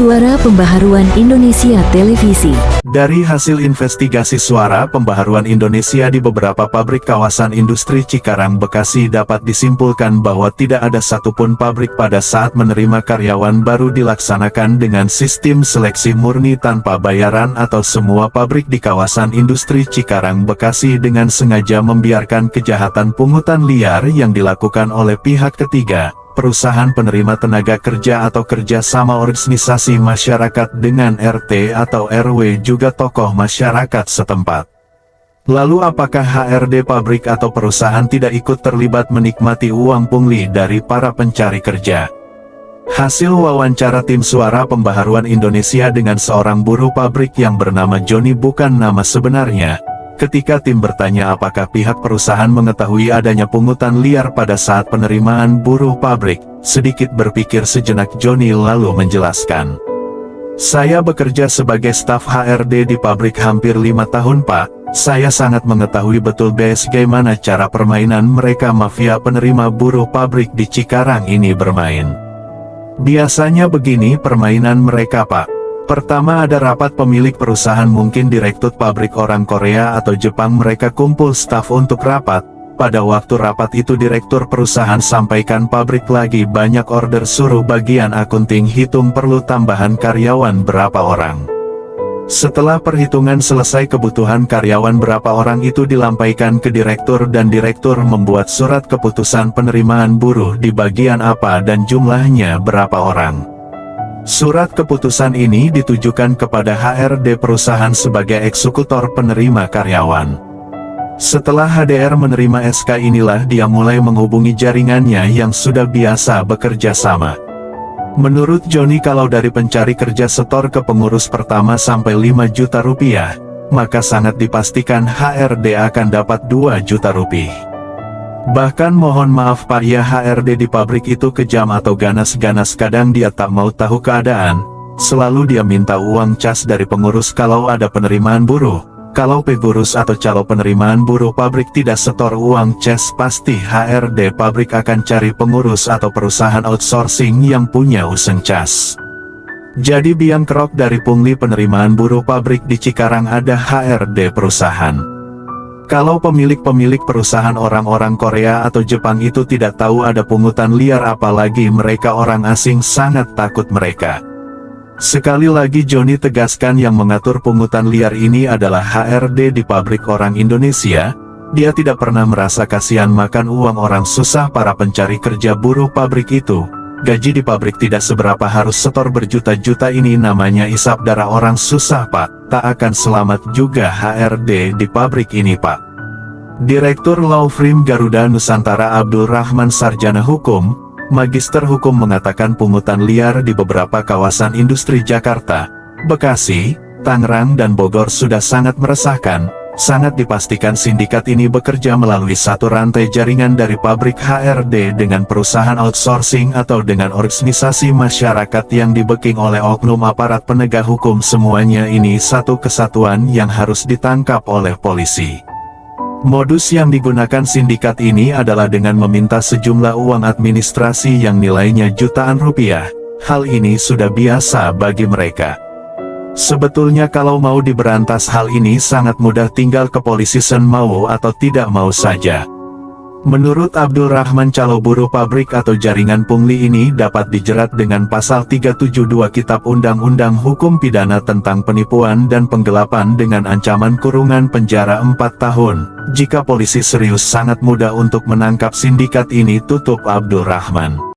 Suara Pembaharuan Indonesia Televisi. Dari hasil investigasi Suara Pembaharuan Indonesia di beberapa pabrik kawasan industri Cikarang, Bekasi, dapat disimpulkan bahwa tidak ada satupun pabrik pada saat menerima karyawan baru dilaksanakan dengan sistem seleksi murni tanpa bayaran, atau semua pabrik di kawasan industri Cikarang, Bekasi dengan sengaja membiarkan kejahatan pungutan liar yang dilakukan oleh pihak ketiga, perusahaan penerima tenaga kerja atau kerja sama organisasi masyarakat dengan RT atau RW juga tokoh masyarakat setempat. Lalu apakah HRD pabrik atau perusahaan tidak ikut terlibat menikmati uang pungli dari para pencari kerja? Hasil wawancara tim Suara Pembaharuan Indonesia dengan seorang buruh pabrik yang bernama Joni, bukan nama sebenarnya. Ketika tim bertanya apakah pihak perusahaan mengetahui adanya pungutan liar pada saat penerimaan buruh pabrik, sedikit berpikir sejenak Joni lalu menjelaskan. Saya bekerja sebagai staf HRD di pabrik hampir 5 tahun, Pak. Saya sangat mengetahui betul bagaimana cara permainan mereka mafia penerima buruh pabrik di Cikarang ini bermain. Biasanya begini permainan mereka, Pak. Pertama, ada rapat pemilik perusahaan, mungkin direktur pabrik orang Korea atau Jepang, mereka kumpul staf untuk rapat. Pada waktu rapat itu direktur perusahaan sampaikan pabrik lagi banyak order, suruh bagian akunting hitung perlu tambahan karyawan berapa orang. Setelah perhitungan selesai kebutuhan karyawan berapa orang itu dilampaikan ke direktur, dan direktur membuat surat keputusan penerimaan buruh di bagian apa dan jumlahnya berapa orang. Surat keputusan ini ditujukan kepada HRD perusahaan sebagai eksekutor penerima karyawan. Setelah HDR menerima SK inilah dia mulai menghubungi jaringannya yang sudah biasa bekerja sama. Menurut Joni, kalau dari pencari kerja setor ke pengurus pertama sampai 5 juta rupiah, maka sangat dipastikan HRD akan dapat 2 juta rupiah. Bahkan mohon maaf Pak ya, HRD di pabrik itu kejam atau ganas-ganas, kadang dia tak mau tahu keadaan, selalu dia minta uang cas dari pengurus kalau ada penerimaan buruh. Kalau pengurus atau calon penerimaan buruh pabrik tidak setor uang cas, pasti HRD pabrik akan cari pengurus atau perusahaan outsourcing yang punya useng cas. Jadi biang kerok dari pungli penerimaan buruh pabrik di Cikarang ada HRD perusahaan. Kalau pemilik perusahaan orang-orang Korea atau Jepang itu tidak tahu ada pungutan liar, apalagi mereka orang asing, sangat takut mereka. Sekali lagi Joni tegaskan yang mengatur pungutan liar ini adalah HRD di pabrik orang Indonesia. Dia tidak pernah merasa kasihan makan uang orang susah para pencari kerja buruh pabrik itu. Gaji di pabrik tidak seberapa, harus setor berjuta-juta, ini namanya isap darah orang susah, Pak. Tak akan selamat juga HRD di pabrik ini, Pak. Direktur Law Firm Garuda Nusantara Abdul Rahman, sarjana hukum, magister hukum, mengatakan pungutan liar di beberapa kawasan industri Jakarta, Bekasi, Tangerang, dan Bogor sudah sangat meresahkan. Sangat dipastikan sindikat ini bekerja melalui satu rantai jaringan dari pabrik HRD dengan perusahaan outsourcing atau dengan organisasi masyarakat yang dibacking oleh oknum aparat penegak hukum. Semuanya ini satu kesatuan yang harus ditangkap oleh polisi. Modus yang digunakan sindikat ini adalah dengan meminta sejumlah uang administrasi yang nilainya jutaan rupiah. Hal ini sudah biasa bagi mereka. Sebetulnya kalau mau diberantas hal ini sangat mudah, tinggal kepolisian mau atau tidak mau saja. Menurut Abdul Rahman, calo buruh pabrik atau jaringan pungli ini dapat dijerat dengan pasal 372 Kitab Undang-Undang Hukum Pidana tentang penipuan dan penggelapan dengan ancaman kurungan penjara 4 tahun. Jika polisi serius sangat mudah untuk menangkap sindikat ini, tutup Abdul Rahman.